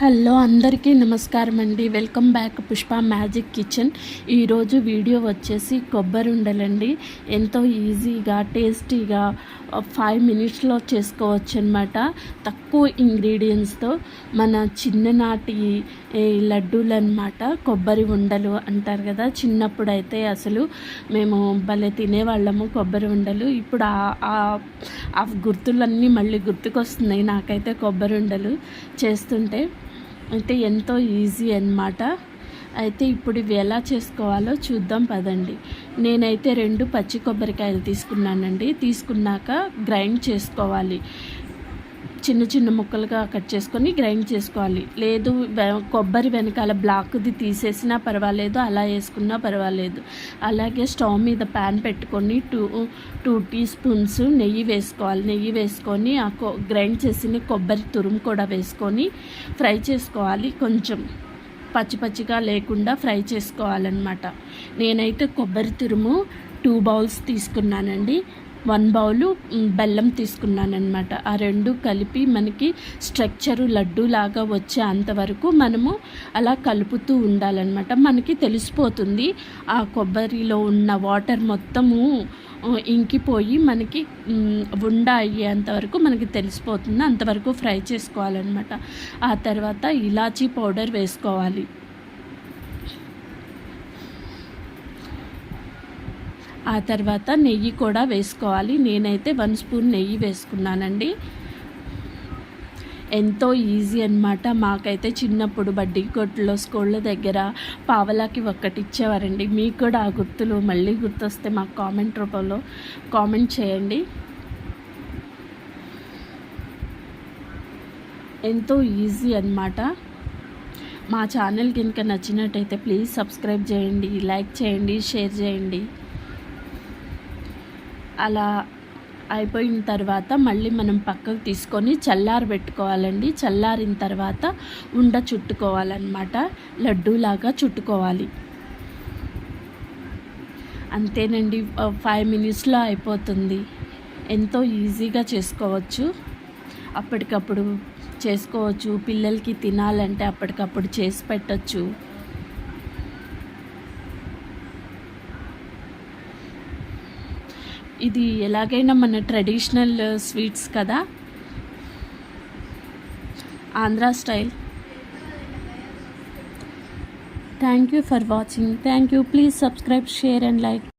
Hello అందరికీ నమస్కారం అండి. Welcome back Pushpa magic kitchen. ఈరోజు వీడియో వచ్చేసి కొబ్బరి ఉండలండి. ఎంతో ఈజీగా టేస్టీగా 5 మినిట్స్లో చేసుకోవచ్చు అనమాట. తక్కువ ఇంగ్రీడియంట్స్తో మన చిన్ననాటి లడ్డూలు అనమాట. కొబ్బరి ఉండలు అంటారు కదా. చిన్నప్పుడు అయితే అసలు మేము భలే తినేవాళ్ళము కొబ్బరి ఉండలు. ఇప్పుడు ఆ గుర్తులన్నీ మళ్ళీ గుర్తుకొస్తున్నాయి నాకైతే కొబ్బరి ఉండలు చేస్తుంటే. అయితే ఎంతో ఈజీ అన్నమాట. అయితే ఇప్పుడు ఇవి ఎలా చేసుకోవాలో చూద్దాం పదండి. నేనైతే 2 పచ్చి కొబ్బరికాయలు తీసుకున్నానండి. తీసుకున్నాక గ్రైండ్ చేసుకోవాలి. చిన్న చిన్న ముక్కలుగా కట్ చేసుకొని గ్రైండ్ చేసుకోవాలి. లేదు కొబ్బరి వెనకాల బ్లాక్ది తీసేసినా పర్వాలేదు, అలా వేసుకున్నా పర్వాలేదు. అలాగే స్టవ్ మీద ప్యాన్ పెట్టుకొని 2 టీ స్పూన్స్ నెయ్యి వేసుకోవాలి. నెయ్యి వేసుకొని ఆ గ్రైండ్ చేసిన కొబ్బరి తురుము కూడా వేసుకొని ఫ్రై చేసుకోవాలి. కొంచెం పచ్చిగా లేకుండా ఫ్రై చేసుకోవాలన్నమాట. నేనైతే కొబ్బరి తురుము 2 బౌల్స్ తీసుకున్నానండి. 1 బౌలు బెల్లం తీసుకున్నానమాట. ఆ 2 కలిపి మనకి స్ట్రక్చరు లడ్డు లాగా వచ్చే అంతవరకు మనము అలా కలుపుతూ ఉండాలన్నమాట. మనకి తెలిసిపోతుంది ఆ కొబ్బరిలో ఉన్న వాటర్ మొత్తము ఇంకిపోయి మనకి ఉండ అయ్యేంతవరకు మనకి తెలిసిపోతుంది. అంతవరకు ఫ్రై చేసుకోవాలన్నమాట. ఆ తర్వాత ఇలాచీ పౌడర్ వేసుకోవాలి. ఆ తర్వాత నెయ్యి కూడా వేసుకోవాలి. నేనైతే 1 స్పూన్ నెయ్యి వేసుకున్నానండి. ఎంతో ఈజీ అన్నమాట. మాకైతే చిన్నప్పుడు బడ్డీ కొట్టులో స్కూళ్ళ దగ్గర పావలాకి ఒక్కటి ఇచ్చేవారండి. మీకు కూడా ఆ గుర్తులు మళ్ళీ గుర్తొస్తే మాకు కామెంట్ రూపంలో కామెంట్ చేయండి. ఎంతో ఈజీ అన్నమాట. మా ఛానల్ కనుక నచ్చినట్టయితే ప్లీజ్ సబ్స్క్రైబ్ చేయండి, లైక్ చేయండి, షేర్ చేయండి. అలా అయిపోయిన తర్వాత మళ్ళీ మనం పక్కకు తీసుకొని చల్లారబెట్టుకోవాలండి. చల్లారిన తర్వాత ఉండ చుట్టుకోవాలన్నమాట. లడ్డూలాగా చుట్టుకోవాలి. అంతేనండి, 5 మినిట్స్లో అయిపోతుంది. ఎంతో ఈజీగా చేసుకోవచ్చు. అప్పటికప్పుడు చేసుకోవచ్చు. పిల్లలకి తినాలంటే అప్పటికప్పుడు చేసి పెట్టచ్చు. ఇది ఎలాగైనా మన ట్రెడిషనల్ స్వీట్స్ కదా, Andhra style. Thank you for watching. Thank you. Please subscribe, share and like.